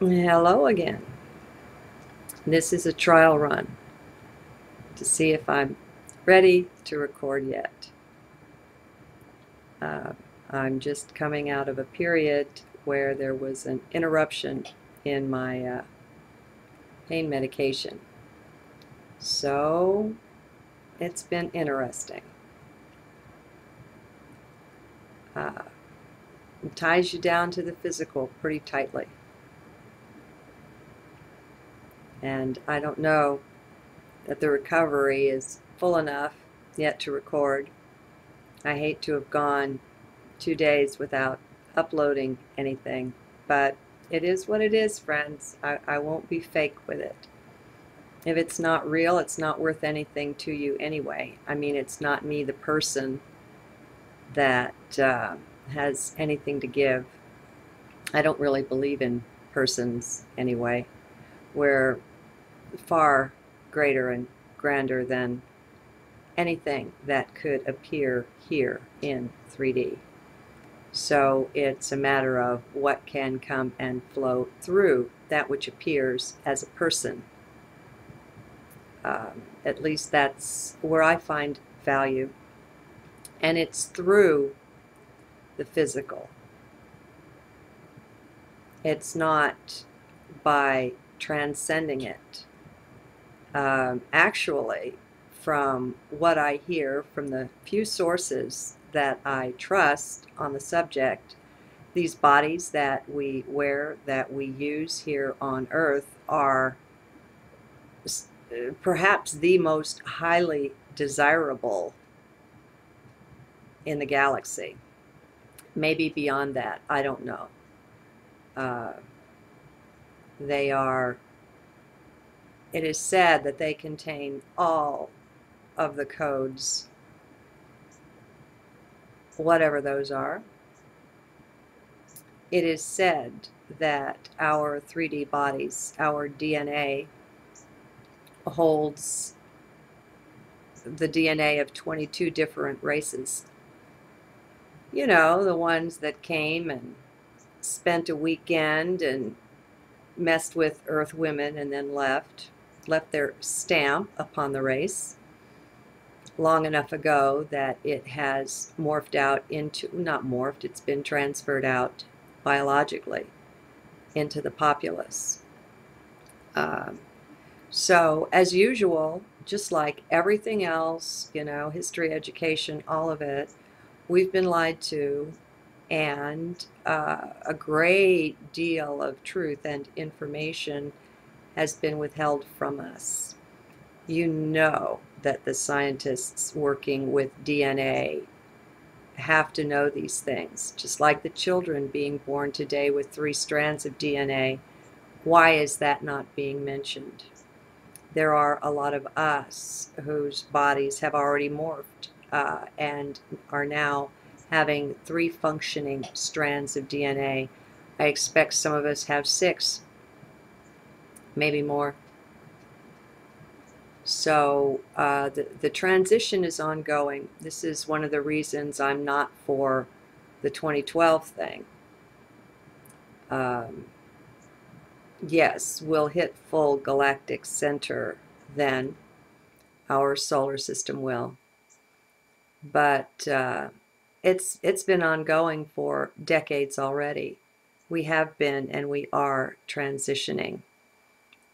Hello again. This is a trial run to see if I'm ready to record yet. Uh, I'm just coming out of a period where there was an interruption in my pain medication. So it's been interesting. Uh, it ties you down to the physical pretty tightly. And I don't know that the recovery is full enough yet to record. I hate to have gone 2 days without uploading anything, but it is what it is, friends. I won't be fake with it. If it's not real, it's not worth anything to you anyway. I mean, it's not me, the person, that has anything to give. I don't really believe in persons anyway. We're far greater and grander than anything that could appear here in 3D. So it's a matter of what can come and flow through that which appears as a person. At least that's where I find value. And it's through the physical. It's not by transcending it. Actually, from what I hear from the few sources that I trust on the subject, these bodies that we wear, that we use here on Earth, are perhaps the most highly desirable in the galaxy. Maybe beyond that, I don't know. Uh, they are, it is said that they contain all of the codes, whatever those are. It is said that our 3D bodies, our DNA, holds the DNA of 22 different races. You know, the ones that came and spent a weekend and messed with Earth women and then left their stamp upon the race long enough ago that it has morphed out into, not morphed, it's been transferred out biologically into the populace. So, as usual, just like everything else, you know, history, education, all of it, we've been lied to, and a great deal of truth and information has been withheld from us. You know that the scientists working with DNA have to know these things, just like the children being born today with 3 strands of DNA. Why is that not being mentioned? There are a lot of us whose bodies have already morphed and are now having 3 functioning strands of DNA. I expect some of us have 6, maybe more. So the transition is ongoing. This is one of the reasons I'm not for the 2012 thing. Yes, we'll hit full galactic center then. Our solar system will. But it's been ongoing for decades already. We have been and we are transitioning.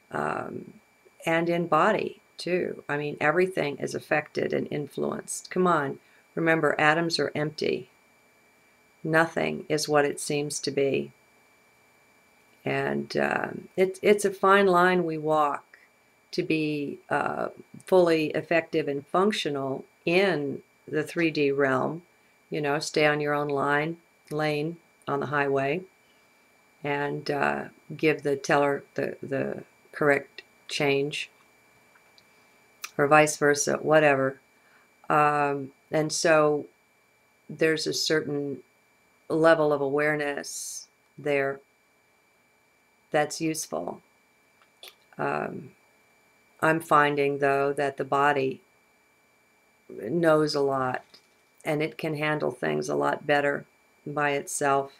And in body, too. I mean, everything is affected and influenced. Come on, remember, atoms are empty. Nothing is what it seems to be. And it's a fine line we walk to be fully effective and functional in the 3D realm. You know, stay on your own lane on the highway, and give the teller the correct change, or vice versa, whatever. And so there's a certain level of awareness there that's useful. I'm finding, though, that the body knows a lot, and it can handle things a lot better by itself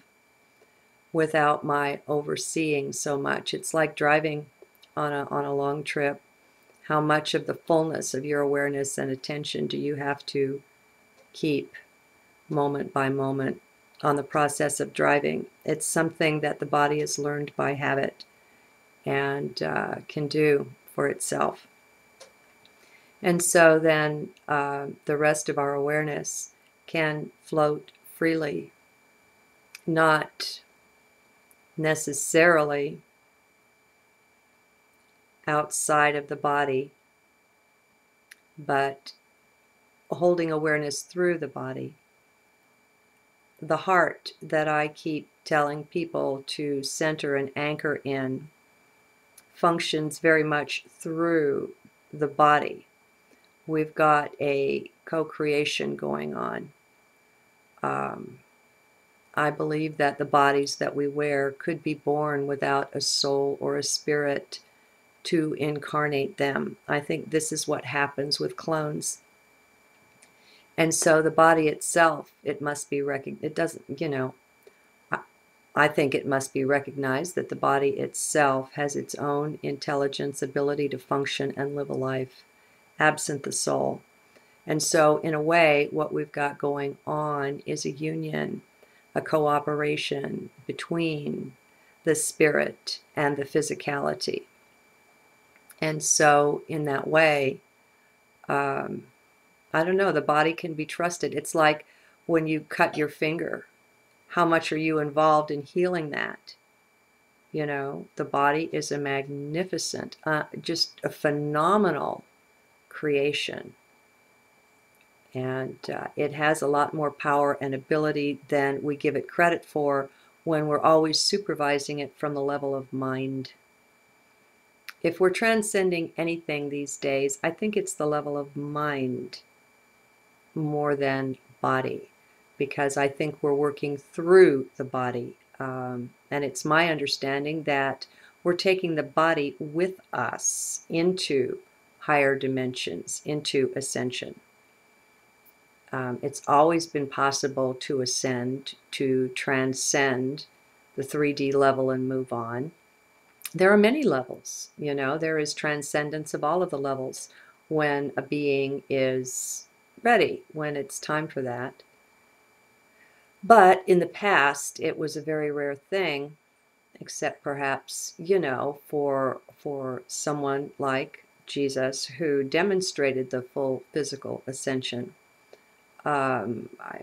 without my overseeing so much. It's like driving on a long trip. How much of the fullness of your awareness and attention do you have to keep moment by moment on the process of driving? It's something that the body has learned by habit and can do for itself. And so then the rest of our awareness can float freely, not necessarily outside of the body, but holding awareness through the body. The heart that I keep telling people to center and anchor in functions very much through the body. We've got a co-creation going on. I believe that the bodies that we wear could be born without a soul or a spirit to incarnate them. I think this is what happens with clones. And so the body itself, it must be recognized. It doesn't, I think it must be recognized that the body itself has its own intelligence, ability to function and live a life, absent the soul. And so, in a way, what we've got going on is a union, a cooperation between the spirit and the physicality. And so, in that way, I don't know, the body can be trusted. It's like when you cut your finger. How much are you involved in healing that? The body is a magnificent, just a phenomenal creation. And it has a lot more power and ability than we give it credit for when we're always supervising it from the level of mind. If we're transcending anything these days, I think it's the level of mind more than body, because I think we're working through the body. And it's my understanding that we're taking the body with us into higher dimensions, into ascension. It's always been possible to ascend, to transcend the 3D level and move on. There are many levels, there is transcendence of all of the levels when a being is ready, when it's time for that. But in the past, it was a very rare thing, except perhaps, for someone like Jesus who demonstrated the full physical ascension.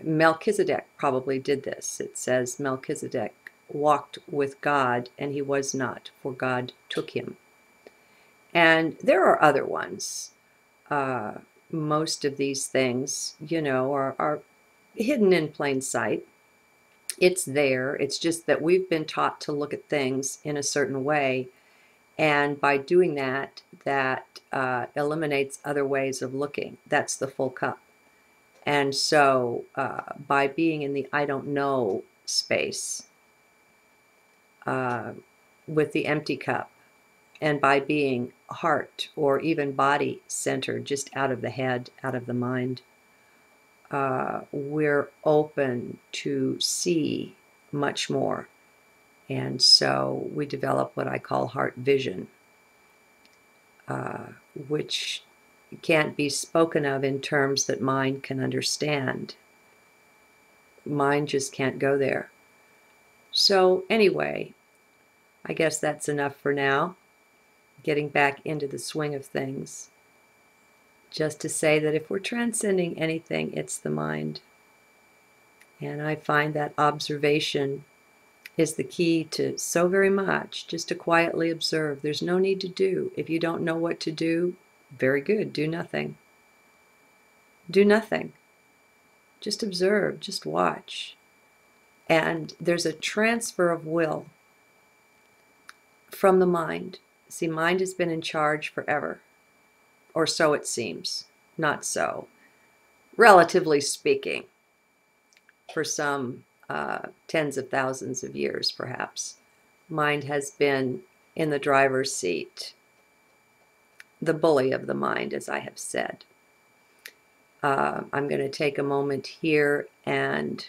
Melchizedek probably did this. It says Melchizedek walked with God and he was not, for God took him. And there are other ones. Most of these things, are hidden in plain sight. It's there. It's just that we've been taught to look at things in a certain way. And by doing that, eliminates other ways of looking. That's the full cup. And so by being in the I don't know space with the empty cup, and by being heart or even body centered, just out of the head, out of the mind, we're open to see much more. And so we develop what I call heart vision, which can't be spoken of in terms that mind can understand. Mind just can't go there. So anyway, I guess that's enough for now. Getting back into the swing of things. Just to say that if we're transcending anything, it's the mind. And I find that observation is the key to so very much, just to quietly observe. There's no need to do. If you don't know what to do, very good, do nothing. Do nothing. Just observe, just watch. And there's a transfer of will from the mind. See, mind has been in charge forever, or so it seems. Not so. Relatively speaking, for some tens of thousands of years, perhaps, mind has been in the driver's seat, the bully of the mind, as I have said. I'm going to take a moment here and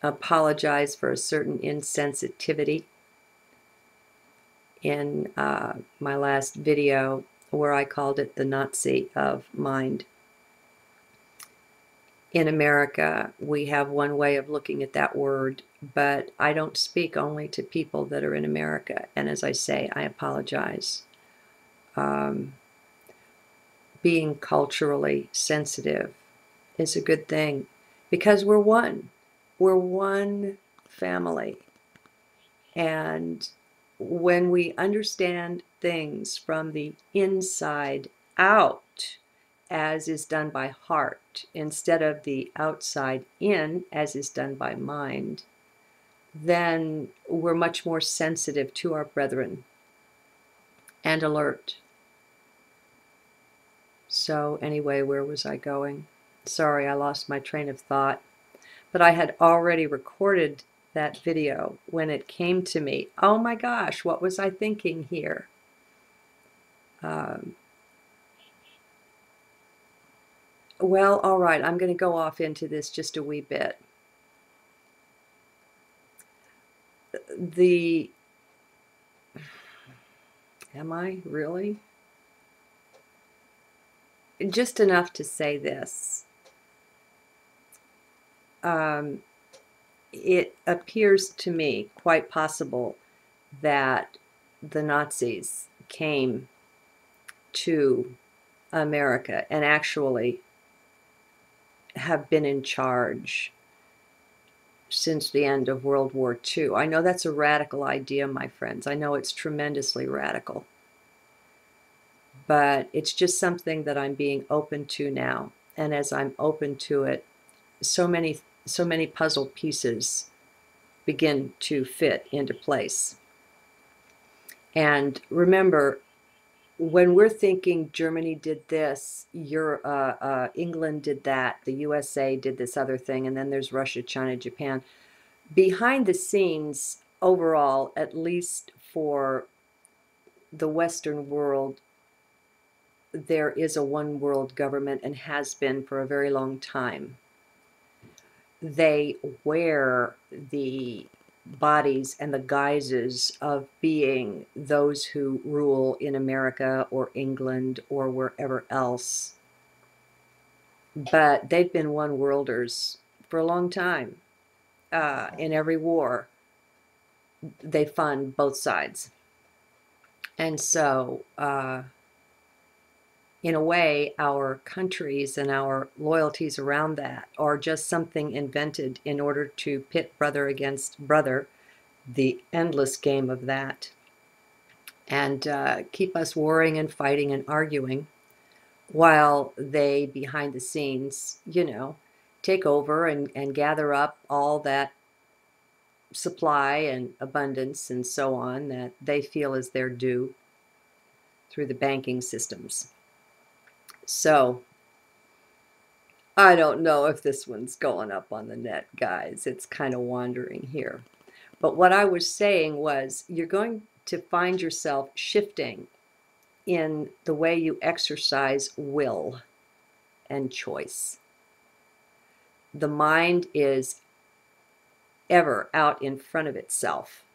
apologize for a certain insensitivity in my last video where I called it the Nazi of mind. In America, we have one way of looking at that word, but I don't speak only to people that are in America. And as I say, I apologize. Being culturally sensitive is a good thing because we're one. We're one family. And when we understand things from the inside out, as is done by heart, instead of the outside in, as is done by mind, then we're much more sensitive to our brethren and alert. So anyway, where was I going? Sorry, I lost my train of thought. But I had already recorded that video when it came to me. Oh my gosh, what was I thinking here? Well, all right, I'm going to go off into this just a wee bit. Am I really? Just enough to say this. It appears to me quite possible that the Nazis came to America and actually have been in charge since the end of World War II. I know that's a radical idea, my friends. I know it's tremendously radical. But it's just something that I'm being open to now. And as I'm open to it, so many puzzle pieces begin to fit into place. And remember, when we're thinking Germany did this, England did that, the USA did this other thing, and then there's Russia, China, Japan. Behind the scenes, overall, at least for the Western world, there is a one world government and has been for a very long time. They wear the bodies and the guises of being those who rule in America or England or wherever else. But they've been one worlders for a long time. In every war, they fund both sides. And so, in a way, our countries and our loyalties around that are just something invented in order to pit brother against brother, the endless game of that, and keep us warring and fighting and arguing while they, behind the scenes, take over and gather up all that supply and abundance and so on that they feel is their due through the banking systems. So I don't know if this one's going up on the net, guys. It's kind of wandering here. But what I was saying was you're going to find yourself shifting in the way you exercise will and choice. The mind is ever out in front of itself.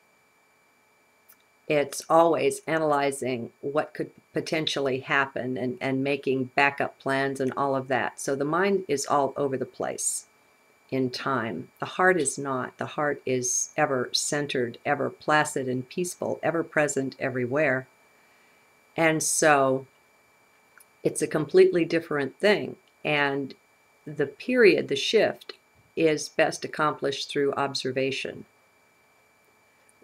It's always analyzing what could potentially happen and making backup plans and all of that. So the mind is all over the place in time. The heart is not. The heart is ever centered, ever placid and peaceful, ever present everywhere. And so it's a completely different thing. And the period, the shift, is best accomplished through observation.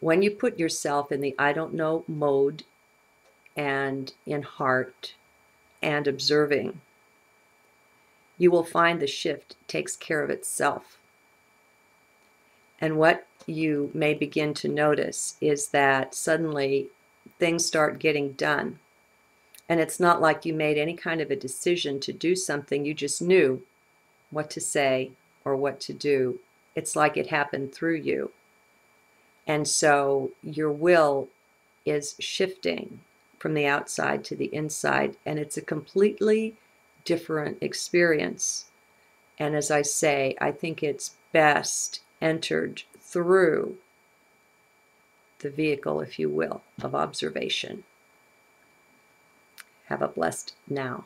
When you put yourself in the I don't know mode and in heart and observing, you will find the shift takes care of itself. And what you may begin to notice is that suddenly things start getting done. And it's not like you made any kind of a decision to do something. You just knew what to say or what to do. It's like it happened through you. And so your will is shifting from the outside to the inside, and it's a completely different experience. And as I say, I think it's best entered through the vehicle, if you will, of observation. Have a blessed now.